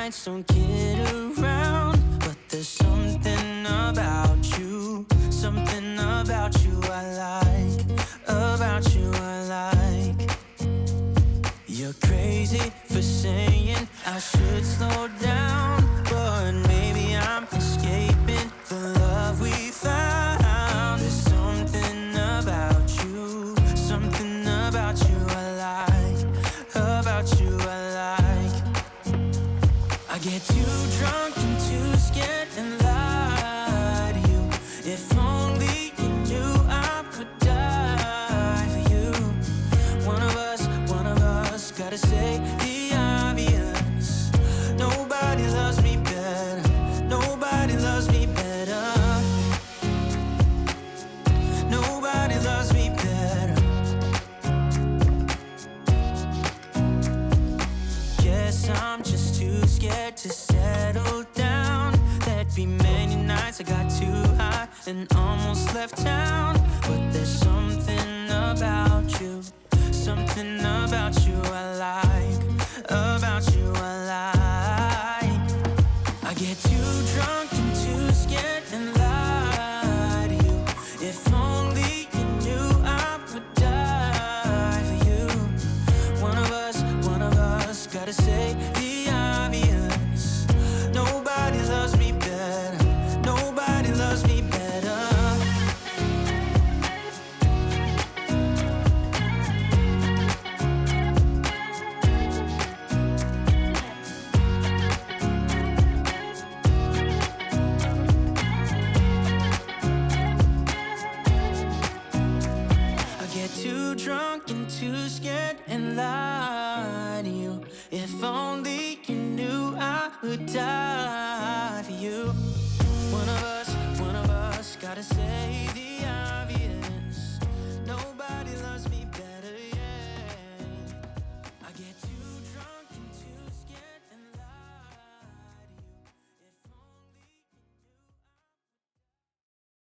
nights don't get around, but there's something about you, something about you I like, about you I like. You're crazy for saying I should slow down, but maybe I'm escaping the love we found. There's something about you, something about you I like, about you I like. I get too drunk and too scared and lie to you. If only you knew I would die for you. One of us gotta say the obvious. Nobody loves me better, nobody loves me better, nobody loves me better. Guess I'm just too scared to settle down. There'd be many nights I got too high and almost left town. But there's something about you, something about you I like, about you I like. I get too drunk and too scared and lie to you. If only you knew I would die for you. One of us gotta say the obvious. Nobody loves me better, nobody loves me better. I get too drunk and too scared and lie to you. If only you knew I would die